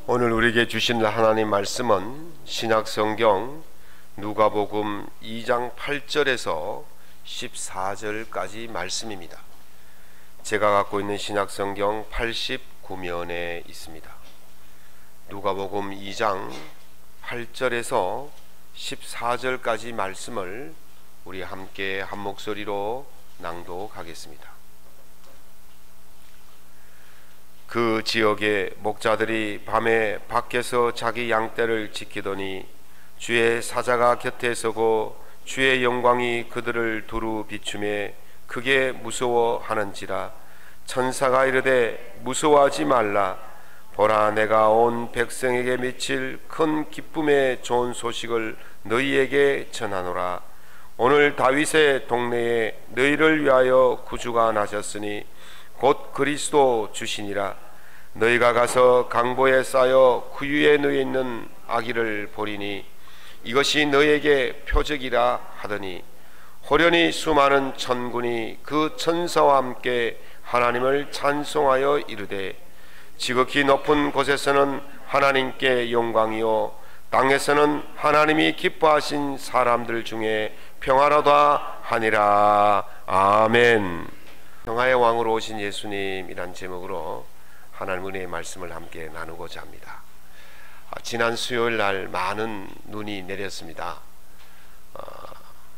오늘 우리에게 주신 하나님 말씀은 신약성경 누가복음 2장 8절에서 14절까지 말씀입니다. 제가 갖고 있는 신약성경 89면에 있습니다. 누가복음 2장 8절에서 14절까지 말씀을 우리 함께 한 목소리로 낭독하겠습니다. 그 지역의 목자들이 밤에 밖에서 자기 양떼를 지키더니 주의 사자가 곁에 서고 주의 영광이 그들을 두루 비추매 크게 무서워하는지라. 천사가 이르되 무서워하지 말라. 보라, 내가 온 백성에게 미칠 큰 기쁨의 좋은 소식을 너희에게 전하노라. 오늘 다윗의 동네에 너희를 위하여 구주가 나셨으니 곧 그리스도 주시니라. 너희가 가서 강보에 쌓여 구유에 누워 있는 아기를 보리니 이것이 너희에게 표적이라 하더니 호련히 수많은 천군이 그 천사와 함께 하나님을 찬송하여 이르되 지극히 높은 곳에서는 하나님께 영광이요 땅에서는 하나님이 기뻐하신 사람들 중에 평화로다 하니라. 아멘. 평화의 왕으로 오신 예수님이란 제목으로 하나님 은혜의 말씀을 함께 나누고자 합니다. 지난 수요일 날 많은 눈이 내렸습니다.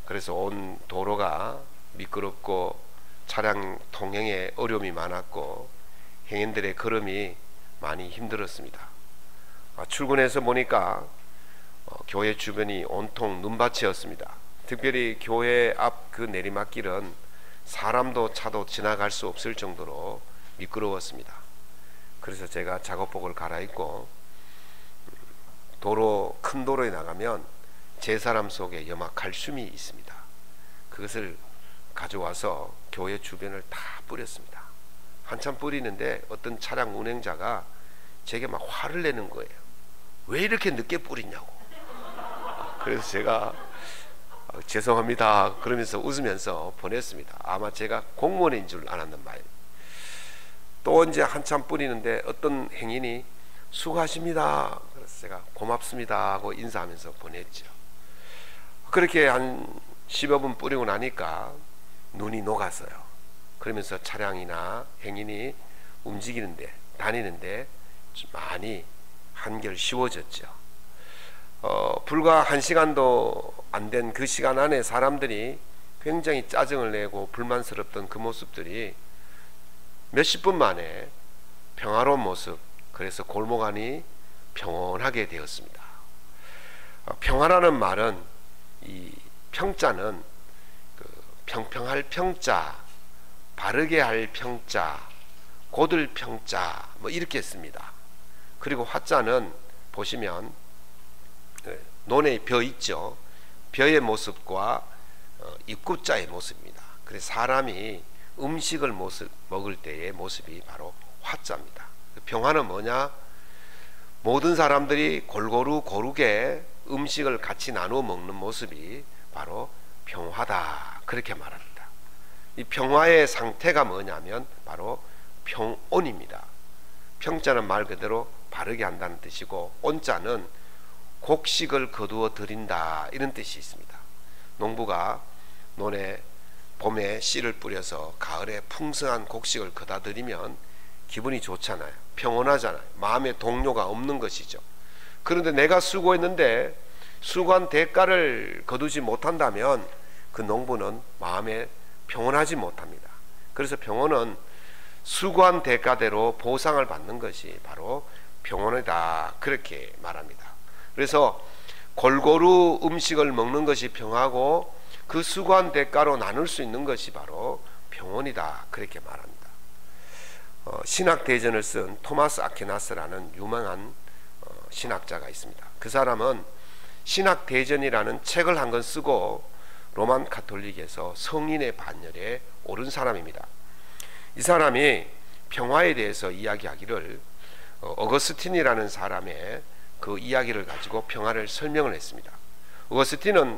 그래서 온 도로가 미끄럽고 차량 통행에 어려움이 많았고 행인들의 걸음이 많이 힘들었습니다. 출근해서 보니까 교회 주변이 온통 눈밭이었습니다. 특별히 교회 앞 그 내리막길은 사람도 차도 지나갈 수 없을 정도로 미끄러웠습니다. 그래서 제가 작업복을 갈아입고 큰 도로에 나가면 제 사람 속에 여마 칼슘이 있습니다. 그것을 가져와서 교회 주변을 다 뿌렸습니다. 한참 뿌리는데 어떤 차량 운행자가 제게 막 화를 내는 거예요. 왜 이렇게 늦게 뿌리냐고. 그래서 제가 죄송합니다 그러면서 웃으면서 보냈습니다. 아마 제가 공무원인 줄 알았는 마음. 또 이제 한참 뿌리는데 어떤 행인이 수고하십니다. 그래서 제가 고맙습니다 하고 인사하면서 보냈죠. 그렇게 한 10여 분 뿌리고 나니까 눈이 녹았어요. 그러면서 차량이나 행인이 다니는데 많이 한결 쉬워졌죠. 불과 1시간도 안 된 그 시간 안에 사람들이 굉장히 짜증을 내고 불만스럽던 그 모습들이 몇십 분 만에 평화로운 모습, 그래서 골목 안이 평온하게 되었습니다. 평화라는 말은 이 평자는 평평할 평자, 바르게 할 평자, 곧을 평자 뭐 이렇게 씁니다. 그리고 화자는 보시면 논에 벼 있죠. 벼의 모습과 입구자의 모습입니다. 그래서 사람이 음식을 먹을 때의 모습이 바로 화자입니다. 평화는 뭐냐? 모든 사람들이 골고루 고르게 음식을 같이 나누어 먹는 모습이 바로 평화다, 그렇게 말합니다. 이 평화의 상태가 뭐냐면 바로 평온입니다. 평자는 말 그대로 바르게 한다는 뜻이고, 온자는 곡식을 거두어 드린다, 이런 뜻이 있습니다. 농부가 논에 봄에 씨를 뿌려서 가을에 풍성한 곡식을 거다 드리면 기분이 좋잖아요. 평온하잖아요. 마음에 동요가 없는 것이죠. 그런데 내가 수고했는데 수고한 대가를 거두지 못한다면 그 농부는 마음에 평온하지 못합니다. 그래서 평온은 수고한 대가대로 보상을 받는 것이 바로 평온이다, 그렇게 말합니다. 그래서 골고루 음식을 먹는 것이 평화고 그 수고한 대가로 나눌 수 있는 것이 바로 평온이다, 그렇게 말합니다. 신학대전을 쓴 토마스 아퀴나스라는 유명한 신학자가 있습니다. 그 사람은 신학대전이라는 책을 한 권 쓰고 로만 가톨릭에서 성인의 반열에 오른 사람입니다. 이 사람이 평화에 대해서 이야기하기를 어거스틴이라는 사람의 그 이야기를 가지고 평화를 설명을 했습니다. 어거스틴은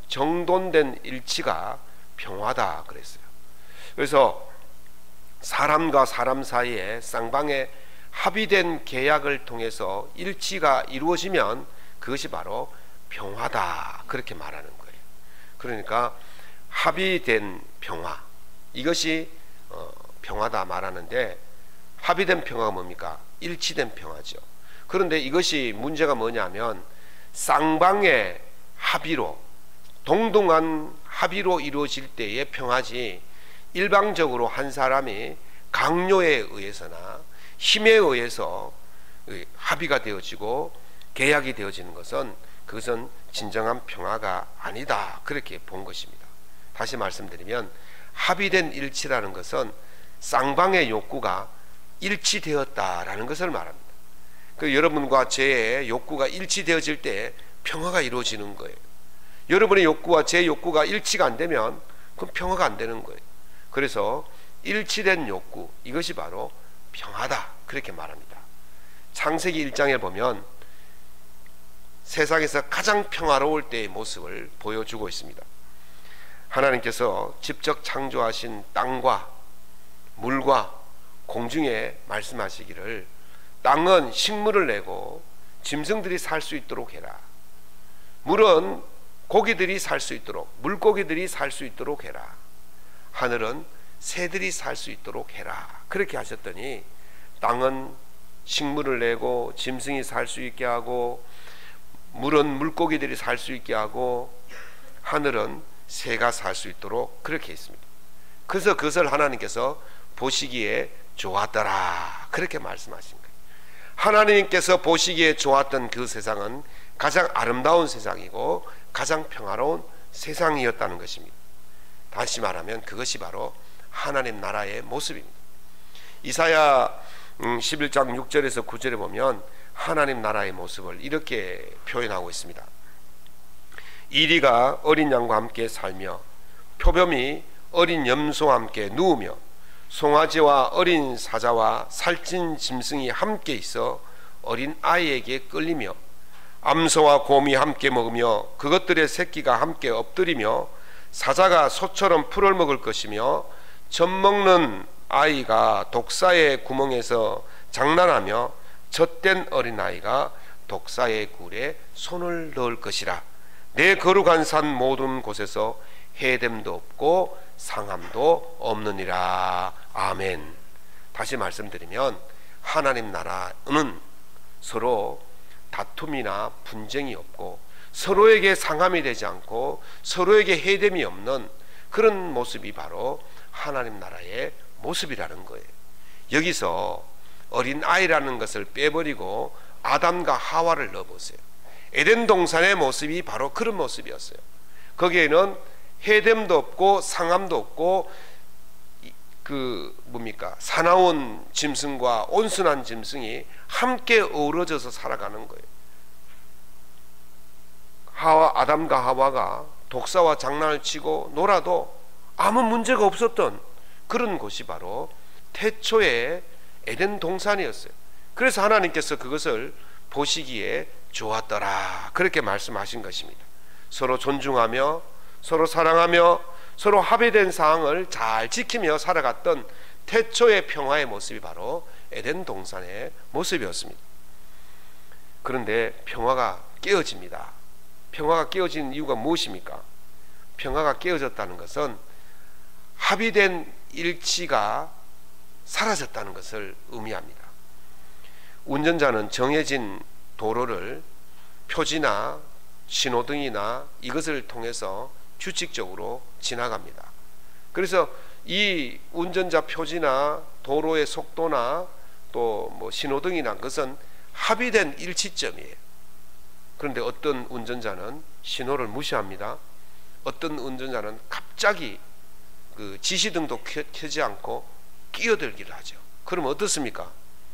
정돈된 일치가 평화다 그랬어요. 그래서 사람과 사람 사이에 쌍방에 합의된 계약을 통해서 일치가 이루어지면 그것이 바로 평화다, 그렇게 말하는 거예요. 그러니까 합의된 평화, 이것이 평화다 말하는데, 합의된 평화가 뭡니까? 일치된 평화죠. 그런데 이것이 문제가 뭐냐면 쌍방의 합의로, 동등한 합의로 이루어질 때의 평화지, 일방적으로 한 사람이 강요에 의해서나 힘에 의해서 합의가 되어지고 계약이 되어지는 것은, 그것은 진정한 평화가 아니다, 그렇게 본 것입니다. 다시 말씀드리면 합의된 일치라는 것은 쌍방의 욕구가 일치되었다라는 것을 말합니다. 여러분과 제 욕구가 일치되어질 때 평화가 이루어지는 거예요. 여러분의 욕구와 제 욕구가 일치가 안 되면 그건 평화가 안 되는 거예요. 그래서 일치된 욕구, 이것이 바로 평화다, 그렇게 말합니다. 창세기 1장에 보면 세상에서 가장 평화로울 때의 모습을 보여주고 있습니다. 하나님께서 직접 창조하신 땅과 물과 공중에 말씀하시기를, 땅은 식물을 내고 짐승들이 살 수 있도록 해라. 물은 고기들이 살 수 있도록, 물고기들이 살 수 있도록 해라. 하늘은 새들이 살 수 있도록 해라. 그렇게 하셨더니 땅은 식물을 내고 짐승이 살 수 있게 하고, 물은 물고기들이 살 수 있게 하고, 하늘은 새가 살 수 있도록 그렇게 했습니다. 그래서 그것을 하나님께서 보시기에 좋았더라, 그렇게 말씀하신 거예요. 하나님께서 보시기에 좋았던 그 세상은 가장 아름다운 세상이고 가장 평화로운 세상이었다는 것입니다. 다시 말하면 그것이 바로 하나님 나라의 모습입니다. 이사야 11장 6절에서 9절에 보면 하나님 나라의 모습을 이렇게 표현하고 있습니다. 이리가 어린 양과 함께 살며 표범이 어린 염소와 함께 누우며 송아지와 어린 사자와 살찐 짐승이 함께 있어 어린 아이에게 끌리며 암소와 곰이 함께 먹으며 그것들의 새끼가 함께 엎드리며 사자가 소처럼 풀을 먹을 것이며 젖먹는 아이가 독사의 구멍에서 장난하며 젖된 어린아이가 독사의 굴에 손을 넣을 것이라. 내 거룩한 산 모든 곳에서 해됨도 없고 상함도 없느니라. 아멘. 다시 말씀드리면 하나님 나라는 서로 다툼이나 분쟁이 없고 서로에게 상함이 되지 않고 서로에게 해됨이 없는 그런 모습이 바로 하나님 나라의 모습이라는 거예요. 여기서 어린 아이라는 것을 빼버리고 아담과 하와를 넣어보세요. 에덴 동산의 모습이 바로 그런 모습이었어요. 거기에는 해됨도 없고 상함도 없고 사나운 짐승과 온순한 짐승이 함께 어우러져서 살아가는 거예요. 아담과 하와가 독사와 장난을 치고 놀아도 아무 문제가 없었던 그런 곳이 바로 태초의 에덴 동산이었어요. 그래서 하나님께서 그것을 보시기에 좋았더라, 그렇게 말씀하신 것입니다. 서로 존중하며 서로 사랑하며 서로 합의된 사항을 잘 지키며 살아갔던 태초의 평화의 모습이 바로 에덴 동산의 모습이었습니다. 그런데 평화가 깨어집니다. 평화가 깨어진 이유가 무엇입니까? 평화가 깨어졌다는 것은 합의된 일치가 사라졌다는 것을 의미합니다. 운전자는 정해진 도로를 표지나 신호등이나 이것을 통해서 규칙적으로 지나갑니다. 그래서 이 운전자 표지나 도로의 속도나 또 신호등이나 그것은 합의된 일치점이에요. 그런데 어떤 운전자는 신호를 무시합니다. 어떤 운전자는 갑자기 그 지시등도 켜지 않고 끼어들기를 하죠. 그럼 어떻습니까?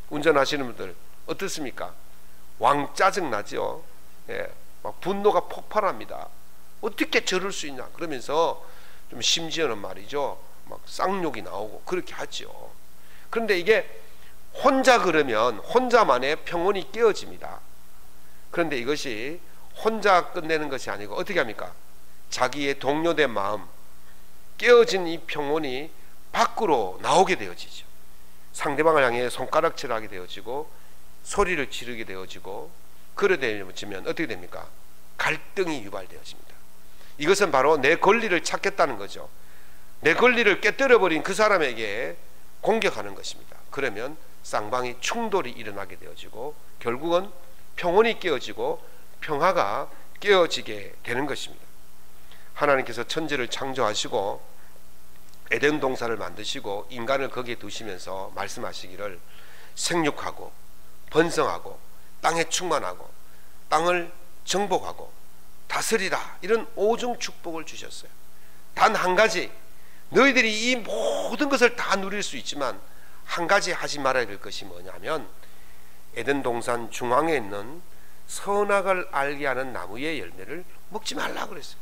운전하시는 분들 어떻습니까? 왕 짜증나죠. 예, 막 분노가 폭발합니다. 어떻게 저럴 수 있냐 그러면서 좀 심지어는 말이죠, 막 쌍욕이 나오고 그렇게 하죠. 그런데 이게 혼자 그러면 혼자만의 평온이 깨어집니다. 그런데 이것이 혼자 끝내는 것이 아니고 어떻게 합니까? 자기의 동요된 마음, 깨어진 이 평온이 밖으로 나오게 되어지죠. 상대방을 향해 손가락질하게 되어지고 소리를 지르게 되어지고 그러되면 어떻게 됩니까? 갈등이 유발되어집니다. 이것은 바로 내 권리를 찾겠다는 거죠. 내 권리를 깨뜨려버린 그 사람에게 공격하는 것입니다. 그러면 쌍방이 충돌이 일어나게 되어지고 결국은 평온이 깨어지고 평화가 깨어지게 되는 것입니다. 하나님께서 천지를 창조하시고 에덴 동산을 만드시고 인간을 거기에 두시면서 말씀하시기를 생육하고 번성하고 땅에 충만하고 땅을 정복하고 다스리라, 이런 오중 축복을 주셨어요. 단 한 가지, 너희들이 이 모든 것을 다 누릴 수 있지만 한 가지 하지 말아야 될 것이 뭐냐면 에덴 동산 중앙에 있는 선악을 알게 하는 나무의 열매를 먹지 말라 그랬어요.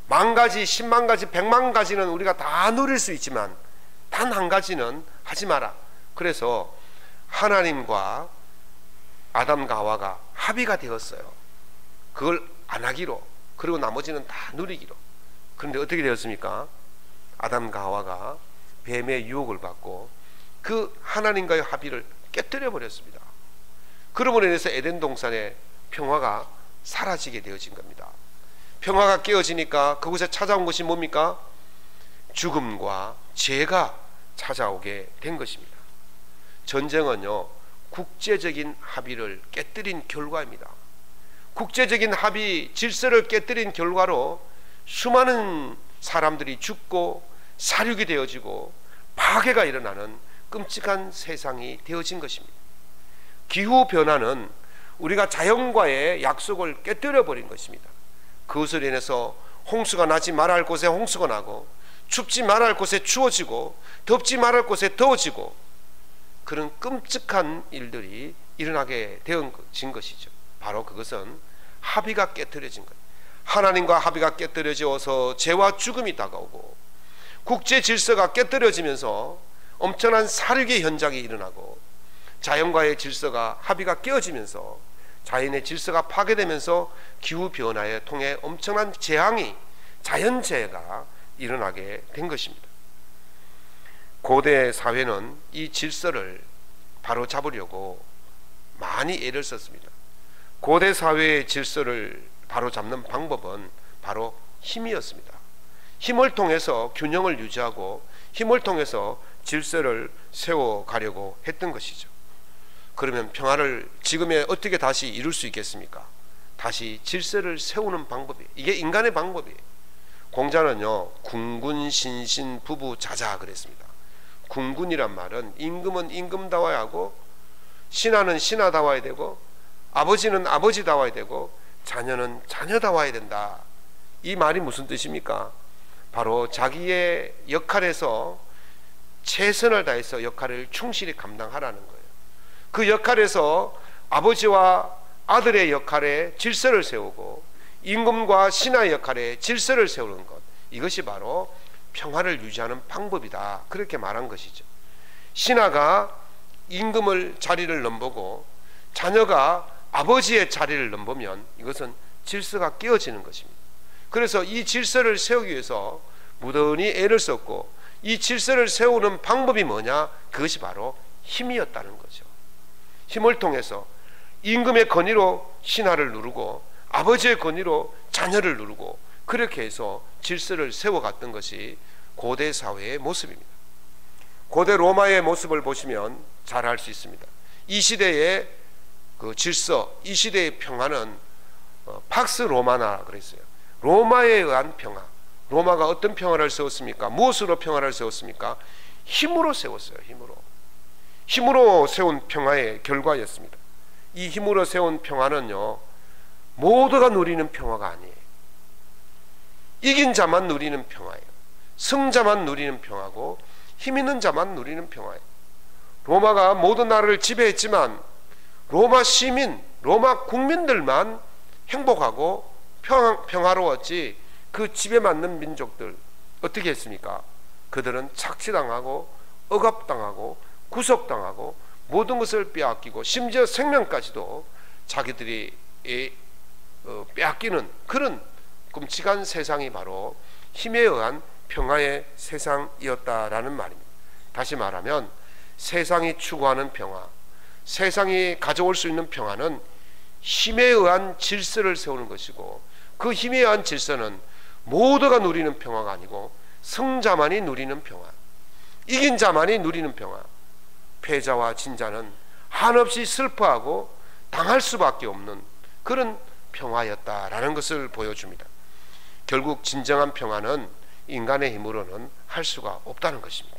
10,000가지, 100,000가지, 1,000,000가지는 우리가 다 누릴 수 있지만 단 한 가지는 하지 마라. 그래서 하나님과 아담과 하와가 합의가 되었어요. 그걸 안 하기로, 그리고 나머지는 다 누리기로. 그런데 어떻게 되었습니까? 아담과 하와가 뱀의 유혹을 받고 그 하나님과의 합의를 깨뜨려 버렸습니다. 그러므로 인해서 에덴 동산의 평화가 사라지게 되어진 겁니다. 평화가 깨어지니까 그곳에 찾아온 것이 뭡니까? 죽음과 죄가 찾아오게 된 것입니다. 전쟁은요, 국제적인 합의를 깨뜨린 결과입니다. 국제적인 합의, 질서를 깨뜨린 결과로 수많은 사람들이 죽고 사륙이 되어지고 파괴가 일어나는 끔찍한 세상이 되어진 것입니다. 기후변화는 우리가 자연과의 약속을 깨뜨려 버린 것입니다. 그것으로 인해서 홍수가 나지 말아야 할 곳에 홍수가 나고, 춥지 말아야 할 곳에 추워지고, 덥지 말아야 할 곳에 더워지고, 그런 끔찍한 일들이 일어나게 되어진 것이죠. 바로 그것은 합의가 깨뜨려진 거예요. 하나님과 합의가 깨뜨려져서 죄와 죽음이 다가오고 국제 질서가 깨뜨려지면서 엄청난 사륙의 현장이 일어나고 자연과의 질서가 합의가 깨어지면서 자연의 질서가 파괴되면서 기후변화에 통해 엄청난 재앙이, 자연재해가 일어나게 된 것입니다. 고대 사회는 이 질서를 바로 잡으려고 많이 애를 썼습니다. 고대 사회의 질서를 바로 잡는 방법은 바로 힘이었습니다. 힘을 통해서 균형을 유지하고 힘을 통해서 질서를 세워가려고 했던 것이죠. 그러면 평화를 지금에 어떻게 다시 이룰 수 있겠습니까? 다시 질서를 세우는 방법이에요. 이게 인간의 방법이에요. 공자는요, 궁군 신신 부부 자자 그랬습니다. 궁군이란 말은 임금은 임금다워야 하고, 신하는 신하다워야 되고, 아버지는 아버지다워야 되고, 자녀는 자녀다워야 된다. 이 말이 무슨 뜻입니까? 바로 자기의 역할에서 최선을 다해서 역할을 충실히 감당하라는 거예요. 그 역할에서 아버지와 아들의 역할에 질서를 세우고 임금과 신하의 역할에 질서를 세우는 것, 이것이 바로 평화를 유지하는 방법이다, 그렇게 말한 것이죠. 신하가 임금을 자리를 넘보고 자녀가 아버지의 자리를 넘보면 이것은 질서가 깨어지는 것입니다. 그래서 이 질서를 세우기 위해서 무던히 애를 썼고, 이 질서를 세우는 방법이 뭐냐? 그것이 바로 힘이었다는 거죠. 힘을 통해서 임금의 권위로 신하를 누르고 아버지의 권위로 자녀를 누르고, 그렇게 해서 질서를 세워갔던 것이 고대 사회의 모습입니다. 고대 로마의 모습을 보시면 잘 알 수 있습니다. 이 시대의 그 질서, 이 시대의 평화는 팍스 로마나 그랬어요. 로마에 의한 평화. 로마가 어떤 평화를 세웠습니까? 무엇으로 평화를 세웠습니까? 힘으로 세웠어요. 힘으로 세운 평화의 결과였습니다. 이 힘으로 세운 평화는요, 모두가 누리는 평화가 아니에요. 이긴 자만 누리는 평화예요. 승자만 누리는 평화고 힘 있는 자만 누리는 평화예요. 로마가 모든 나라를 지배했지만 로마 시민, 로마 국민들만 행복하고 평화로웠지, 그 지배받는 민족들 어떻게 했습니까? 그들은 착취당하고 억압당하고 구속당하고 모든 것을 빼앗기고 심지어 생명까지도 자기들이 빼앗기는 그런 끔찍한 세상이 바로 힘에 의한 평화의 세상이었다라는 말입니다. 다시 말하면 세상이 추구하는 평화, 세상이 가져올 수 있는 평화는 힘에 의한 질서를 세우는 것이고, 그 힘에 의한 질서는 모두가 누리는 평화가 아니고 승자만이 누리는 평화, 이긴 자만이 누리는 평화, 패자와 진자는 한없이 슬퍼하고 당할 수밖에 없는 그런 평화였다라는 것을 보여줍니다. 결국 진정한 평화는 인간의 힘으로는 할 수가 없다는 것입니다.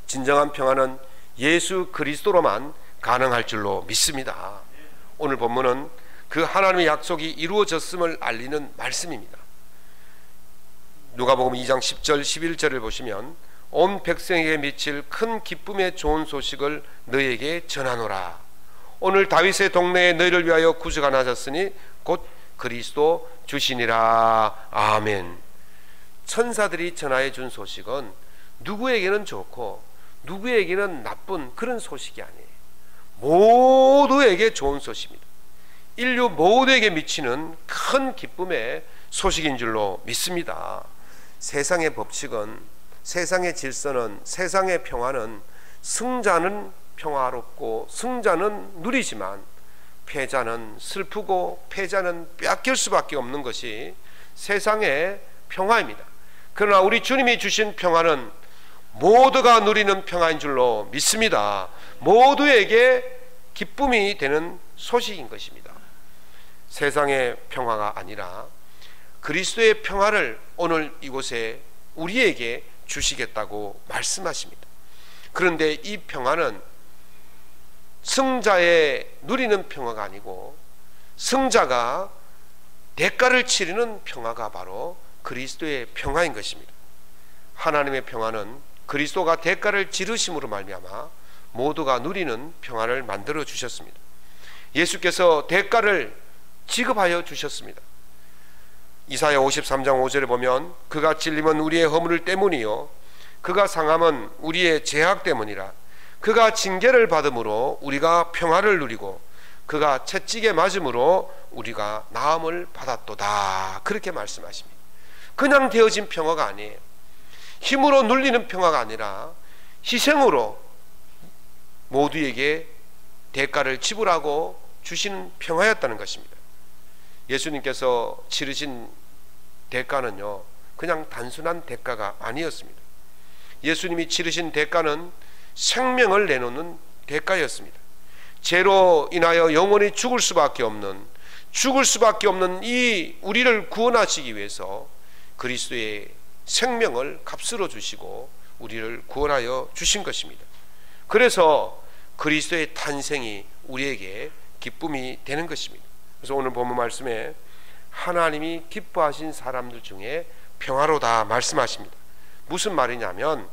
진정한 평화는 예수 그리스도로만 가능할 줄로 믿습니다. 오늘 본문은 그 하나님의 약속이 이루어졌음을 알리는 말씀입니다. 누가복음 2장 10절 11절을 보시면 온 백성에게 미칠 큰 기쁨의 좋은 소식을 너희에게 전하노라. 오늘 다윗의 동네에 너희를 위하여 구주가 나셨으니 곧 그리스도 주시니라. 아멘. 천사들이 전하여 준 소식은 누구에게는 좋고 누구에게는 나쁜 그런 소식이 아니에요. 모두에게 좋은 소식입니다. 인류 모두에게 미치는 큰 기쁨의 소식인 줄로 믿습니다. 세상의 법칙은, 세상의 질서는, 세상의 평화는 승자는 평화롭고 승자는 누리지만 패자는 슬프고 패자는 빼앗길 수밖에 없는 것이 세상의 평화입니다. 그러나 우리 주님이 주신 평화는 모두가 누리는 평화인 줄로 믿습니다. 모두에게 기쁨이 되는 소식인 것입니다. 세상의 평화가 아니라 그리스도의 평화를 오늘 이곳에 우리에게 주시겠다고 말씀하십니다. 그런데 이 평화는 승자의 누리는 평화가 아니고 승자가 대가를 치르는 평화가 바로 그리스도의 평화인 것입니다. 하나님의 평화는 그리스도가 대가를 지르심으로 말미암아 모두가 누리는 평화를 만들어 주셨습니다. 예수께서 대가를 지급하여 주셨습니다. 이사야 53장 5절에 보면 그가 찔림은 우리의 허물 때문이요 그가 상함은 우리의 죄악 때문이라. 그가 징계를 받음으로 우리가 평화를 누리고 그가 채찍에 맞음으로 우리가 나음을 받았도다. 그렇게 말씀하십니다. 그냥 되어진 평화가 아니에요. 힘으로 눌리는 평화가 아니라 희생으로 모두에게 대가를 지불하고 주시는 평화였다는 것입니다. 예수님께서 치르신 대가는요 그냥 단순한 대가가 아니었습니다. 예수님이 치르신 대가는 생명을 내놓는 대가였습니다. 죄로 인하여 영원히 죽을 수밖에 없는 이 우리를 구원하시기 위해서 그리스도의 생명을 값으로 주시고 우리를 구원하여 주신 것입니다. 그래서 그리스도의 탄생이 우리에게 기쁨이 되는 것입니다. 그래서 오늘 본문 말씀에 하나님이 기뻐하신 사람들 중에 평화로다 말씀하십니다. 무슨 말이냐면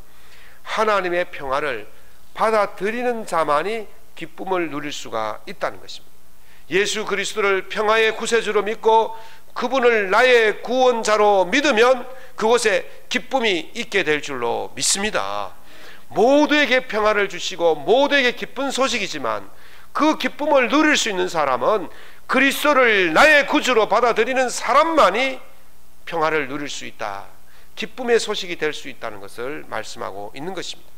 하나님의 평화를 받아들이는 자만이 기쁨을 누릴 수가 있다는 것입니다. 예수 그리스도를 평화의 구세주로 믿고 그분을 나의 구원자로 믿으면 그곳에 기쁨이 있게 될 줄로 믿습니다. 모두에게 평화를 주시고 모두에게 기쁜 소식이지만 그 기쁨을 누릴 수 있는 사람은 그리스도를 나의 구주로 받아들이는 사람만이 평화를 누릴 수 있다, 기쁨의 소식이 될 수 있다는 것을 말씀하고 있는 것입니다.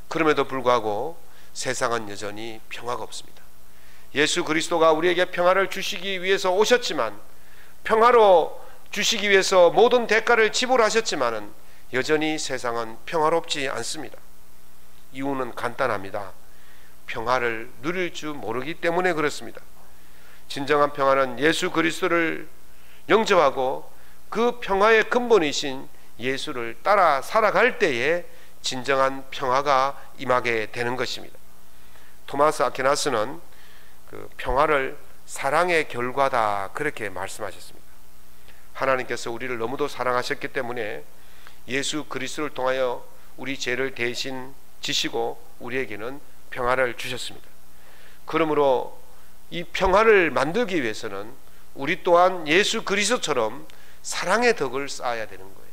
그럼에도 불구하고 세상은 여전히 평화가 없습니다. 예수 그리스도가 우리에게 평화를 주시기 위해서 오셨지만, 평화로 주시기 위해서 모든 대가를 지불하셨지만은 여전히 세상은 평화롭지 않습니다. 이유는 간단합니다. 평화를 누릴 줄 모르기 때문에 그렇습니다. 진정한 평화는 예수 그리스도를 영접하고 그 평화의 근본이신 예수를 따라 살아갈 때에 진정한 평화가 임하게 되는 것입니다. 토마스 아퀴나스는 그 평화를 사랑의 결과다 그렇게 말씀하셨습니다. 하나님께서 우리를 너무도 사랑하셨기 때문에 예수 그리스도를 통하여 우리 죄를 대신 지시고 우리에게는 평화를 주셨습니다. 그러므로 이 평화를 만들기 위해서는 우리 또한 예수 그리스도처럼 사랑의 덕을 쌓아야 되는 거예요.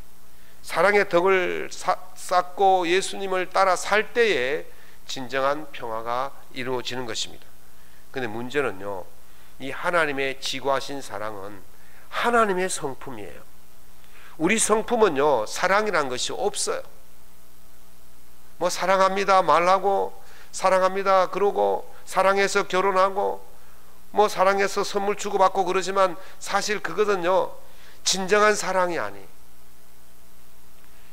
사랑의 덕을 쌓고 예수님을 따라 살 때에 진정한 평화가 이루어지는 것입니다. 그런데 문제는요, 이 하나님의 지구하신 사랑은 하나님의 성품이에요. 우리 성품은요, 사랑이라는 것이 없어요. 뭐 사랑합니다 말하고, 사랑합니다 그러고, 사랑해서 결혼하고, 뭐 사랑해서 선물 주고받고 그러지만 사실 그것은요 진정한 사랑이 아니에요.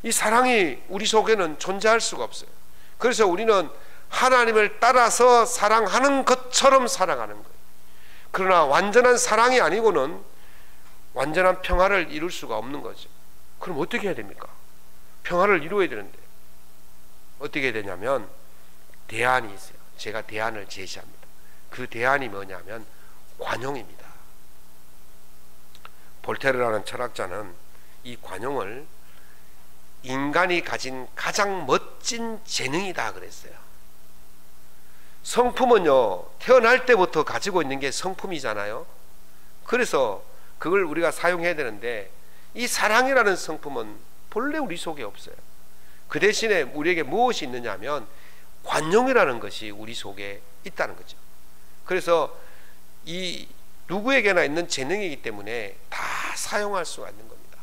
이 사랑이 우리 속에는 존재할 수가 없어요. 그래서 우리는 하나님을 따라서 사랑하는 것처럼 사랑하는 거예요. 그러나 완전한 사랑이 아니고는 완전한 평화를 이룰 수가 없는 거죠. 그럼 어떻게 해야 됩니까? 평화를 이루어야 되는데 어떻게 해야 되냐면 대안이 있어요. 제가 대안을 제시합니다. 그 대안이 뭐냐면 관용입니다. 볼테르라는 철학자는 이 관용을 인간이 가진 가장 멋진 재능이다 그랬어요. 성품은요 태어날 때부터 가지고 있는 게 성품이잖아요. 그래서 그걸 우리가 사용해야 되는데 이 사랑이라는 성품은 본래 우리 속에 없어요. 그 대신에 우리에게 무엇이 있느냐 하면 관용이라는 것이 우리 속에 있다는 거죠. 그래서 이 누구에게나 있는 재능이기 때문에 다 사용할 수가 있는 겁니다.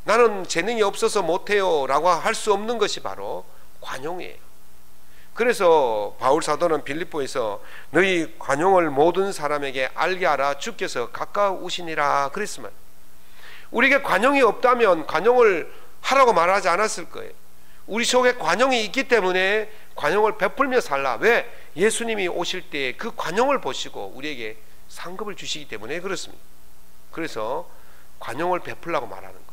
나는 재능이 없어서 못해요 라고 할 수 없는 것이 바로 관용이에요. 그래서 바울 사도는 빌립보에서 너희 관용을 모든 사람에게 알게 하라, 주께서 가까우시니라 그랬으면, 우리에게 관용이 없다면 관용을 하라고 말하지 않았을 거예요. 우리 속에 관용이 있기 때문에 관용을 베풀며 살라. 왜? 예수님이 오실 때 그 관용을 보시고 우리에게 상급을 주시기 때문에 그렇습니다. 그래서 관용을 베풀라고 말하는 거예요.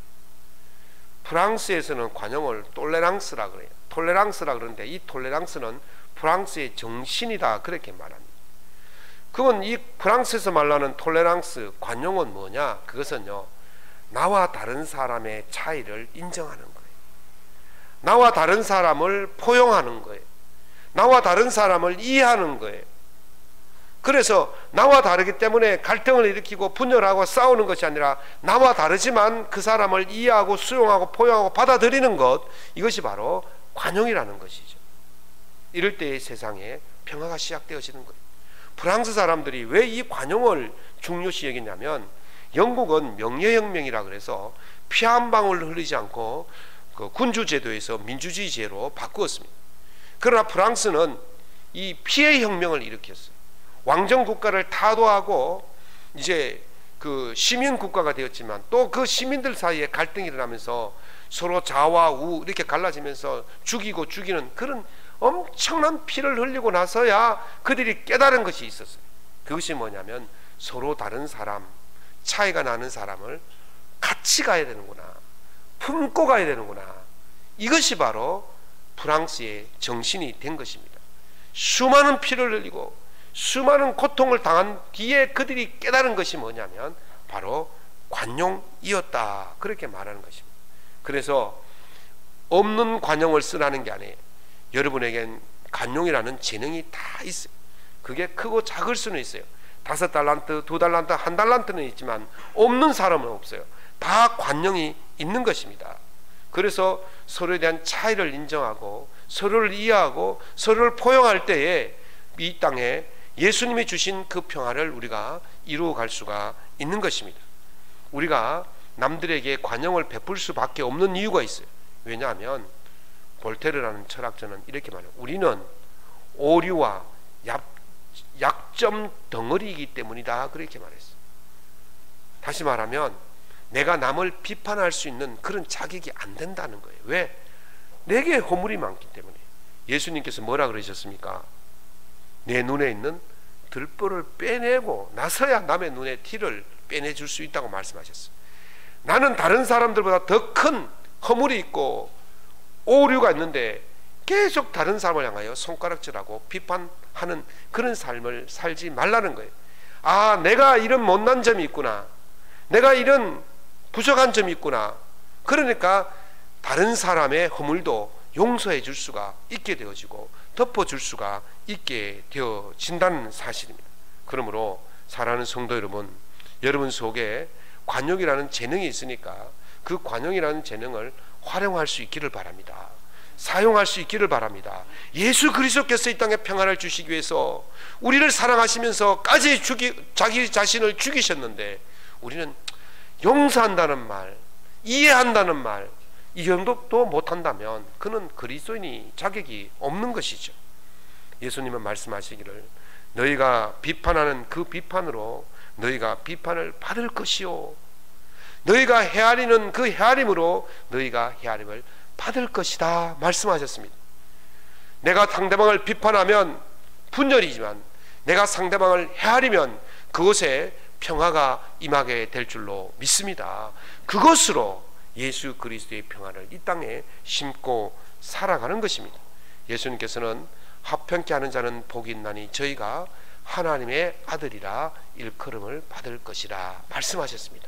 프랑스에서는 관용을 톨레랑스라 그래요. 톨레랑스라 그러는데 이 톨레랑스는 프랑스의 정신이다 그렇게 말합니다. 그건 이 프랑스에서 말하는 톨레랑스, 관용은 뭐냐? 그것은요 나와 다른 사람의 차이를 인정하는 거예요. 나와 다른 사람을 포용하는 거예요. 나와 다른 사람을 이해하는 거예요. 그래서 나와 다르기 때문에 갈등을 일으키고 분열하고 싸우는 것이 아니라 나와 다르지만 그 사람을 이해하고 수용하고 포용하고 받아들이는 것, 이것이 바로 관용이라는 것이죠. 이럴 때 세상에 평화가 시작되어지는 거예요. 프랑스 사람들이 왜 이 관용을 중요시 여기냐면 영국은 명예혁명이라 그래서 피 한 방울 흘리지 않고 그 군주제도에서 민주주의제로 바꾸었습니다. 그러나 프랑스는 이 피해 혁명을 일으켰어요. 왕정 국가를 타도하고 이제 그 시민 국가가 되었지만 또 그 시민들 사이에 갈등이 일어나면서 서로 좌와 우 이렇게 갈라지면서 죽이고 죽이는 그런 엄청난 피를 흘리고 나서야 그들이 깨달은 것이 있었어요. 그것이 뭐냐면 서로 다른 사람, 차이가 나는 사람을 같이 가야 되는구나, 품고 가야 되는구나. 이것이 바로 프랑스의 정신이 된 것입니다. 수많은 피를 흘리고 수많은 고통을 당한 뒤에 그들이 깨달은 것이 뭐냐면 바로 관용이었다 그렇게 말하는 것입니다. 그래서 없는 관용을 쓰라는 게 아니에요. 여러분에겐 관용이라는 재능이 다 있어요. 그게 크고 작을 수는 있어요. 5달란트, 2달란트, 1달란트는 있지만 없는 사람은 없어요. 다 관용이 있는 것입니다. 그래서 서로에 대한 차이를 인정하고 서로를 이해하고 서로를 포용할 때에 이 땅에 예수님이 주신 그 평화를 우리가 이루어 갈 수가 있는 것입니다. 우리가 남들에게 관용을 베풀 수밖에 없는 이유가 있어요. 왜냐하면 볼테르라는 철학자는 이렇게 말해요. 우리는 오류와 약점 덩어리이기 때문이다 그렇게 말했어요. 다시 말하면 내가 남을 비판할 수 있는 그런 자격이 안 된다는 거예요. 왜? 내게 허물이 많기 때문에. 예수님께서 뭐라 그러셨습니까? 내 눈에 있는 들보를 빼내고 나서야 남의 눈에 티를 빼내줄 수 있다고 말씀하셨어요. 나는 다른 사람들보다 더 큰 허물이 있고 오류가 있는데 계속 다른 사람을 향하여 손가락질하고 비판하는 그런 삶을 살지 말라는 거예요. 아, 내가 이런 못난 점이 있구나, 내가 이런 부족한 점이 있구나. 그러니까 다른 사람의 허물도 용서해 줄 수가 있게 되어지고 덮어줄 수가 있게 되어진다는 사실입니다. 그러므로 사랑하는 성도 여러분, 여러분 속에 관용이라는 재능이 있으니까 그 관용이라는 재능을 활용할 수 있기를 바랍니다. 사용할 수 있기를 바랍니다. 예수 그리스도께서 이 땅에 평안을 주시기 위해서 우리를 사랑하시면서까지 자기 자신을 죽이셨는데 우리는 용서한다는 말, 이해한다는 말, 이 정도도 못한다면 그는 그리스도인이 자격이 없는 것이죠. 예수님은 말씀하시기를 너희가 비판하는 그 비판으로 너희가 비판을 받을 것이요 너희가 헤아리는 그 헤아림으로 너희가 헤아림을 받을 것이다 말씀하셨습니다. 내가 상대방을 비판하면 분열이지만 내가 상대방을 헤아리면 그곳에 평화가 임하게 될 줄로 믿습니다. 그것으로 예수 그리스도의 평화를 이 땅에 심고 살아가는 것입니다. 예수님께서는 합평케 하는 자는 복이 있나니 저희가 하나님의 아들이라 일컬음을 받을 것이라 말씀하셨습니다.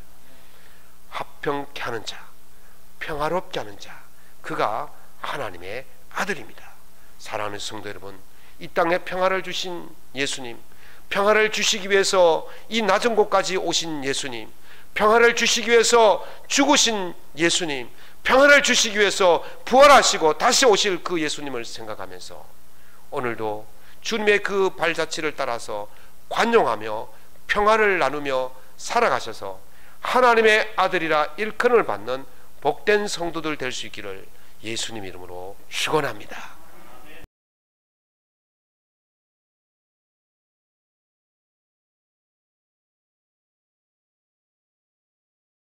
합평케 하는 자, 평화롭게 하는 자, 그가 하나님의 아들입니다. 사랑하는 성도 여러분, 이 땅에 평화를 주신 예수님, 평화를 주시기 위해서 이 낮은 곳까지 오신 예수님, 평화를 주시기 위해서 죽으신 예수님, 평화를 주시기 위해서 부활하시고 다시 오실 그 예수님을 생각하면서 오늘도 주님의 그 발자취를 따라서 관용하며 평화를 나누며 살아가셔서 하나님의 아들이라 일컬음을 받는 복된 성도들 될 수 있기를 예수님 이름으로 축원합니다.